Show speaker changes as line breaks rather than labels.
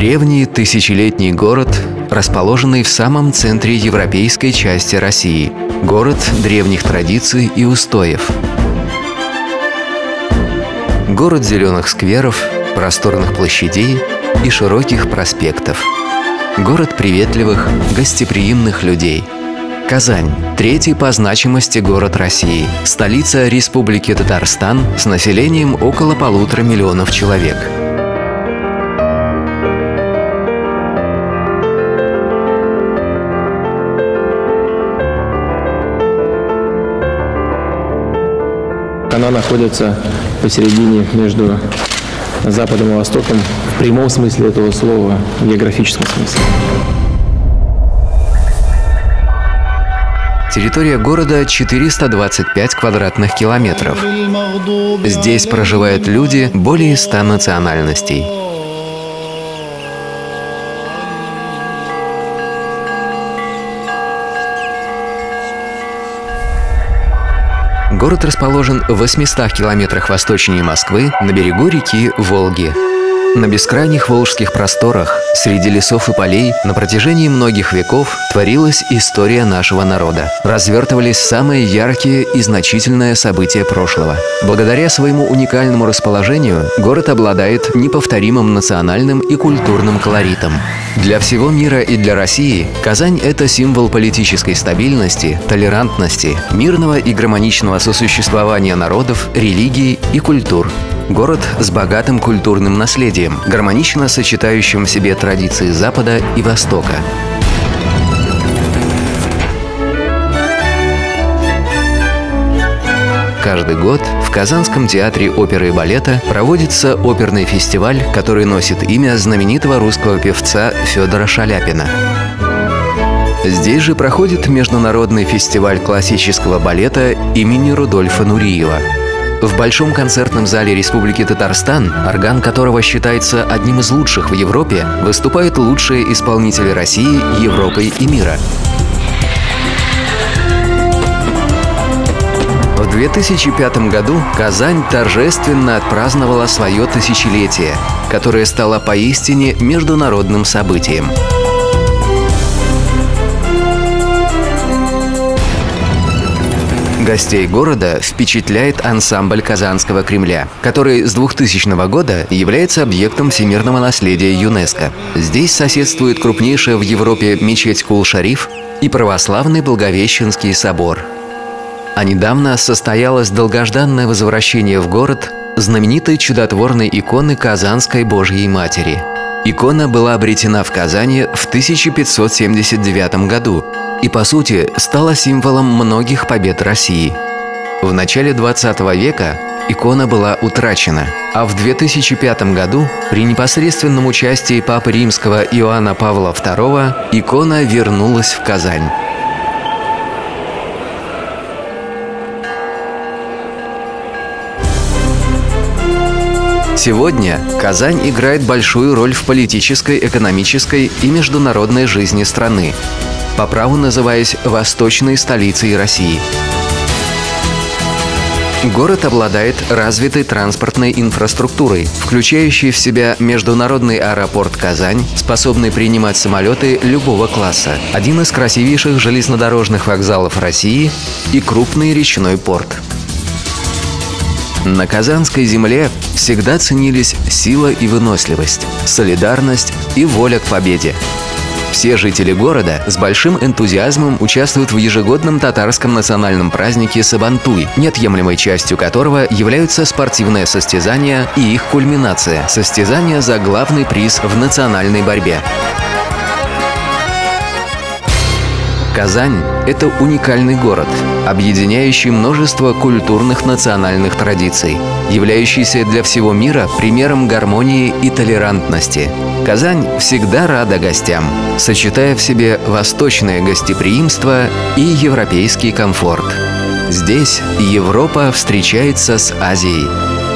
Древний тысячелетний город, расположенный в самом центре европейской части России. Город древних традиций и устоев. Город зеленых скверов, просторных площадей и широких проспектов. Город приветливых, гостеприимных людей. Казань – третий по значимости город России, столица Республики Татарстан с населением около 1,5 миллиона человек.
Она находится посередине между Западом и Востоком в прямом смысле этого слова, в географическом смысле.
Территория города 425 квадратных километров. Здесь проживают люди более 100 национальностей. Город расположен в 800 километрах восточнее Москвы на берегу реки Волги. На бескрайних волжских просторах, среди лесов и полей, на протяжении многих веков творилась история нашего народа. Развертывались самые яркие и значительные события прошлого. Благодаря своему уникальному расположению город обладает неповторимым национальным и культурным колоритом. Для всего мира и для России Казань – это символ политической стабильности, толерантности, мирного и гармоничного сосуществования народов, религий и культур. Город с богатым культурным наследием, гармонично сочетающим в себе традиции Запада и Востока. Каждый год в Казанском театре оперы и балета проводится оперный фестиваль, который носит имя знаменитого русского певца Федора Шаляпина. Здесь же проходит международный фестиваль классического балета имени Рудольфа Нуриева. В Большом концертном зале Республики Татарстан, орган которого считается одним из лучших в Европе, выступают лучшие исполнители России, Европы и мира. В 2005 году Казань торжественно отпраздновала свое тысячелетие, которое стало поистине международным событием. Гостей города впечатляет ансамбль Казанского Кремля, который с 2000 года является объектом всемирного наследия ЮНЕСКО. Здесь соседствует крупнейшая в Европе мечеть Кул-Шариф и православный Благовещенский собор. А недавно состоялось долгожданное возвращение в город знаменитой чудотворной иконы Казанской Божьей Матери. Икона была обретена в Казани в 1579 году и, по сути, стала символом многих побед России. В начале 20 века икона была утрачена, а в 2005 году при непосредственном участии Папы Римского Иоанна Павла II икона вернулась в Казань. Сегодня Казань играет большую роль в политической, экономической и международной жизни страны, по праву называясь восточной столицей России. Город обладает развитой транспортной инфраструктурой, включающей в себя международный аэропорт Казань, способный принимать самолеты любого класса, один из красивейших железнодорожных вокзалов России и крупный речной порт. На казанской земле всегда ценились сила и выносливость, солидарность и воля к победе. Все жители города с большим энтузиазмом участвуют в ежегодном татарском национальном празднике Сабантуй, неотъемлемой частью которого являются спортивные состязания и их кульминация – состязания за главный приз в национальной борьбе. Казань – это уникальный город, объединяющий множество культурных национальных традиций, являющийся для всего мира примером гармонии и толерантности. Казань всегда рада гостям, сочетая в себе восточное гостеприимство и европейский комфорт. Здесь Европа встречается с Азией.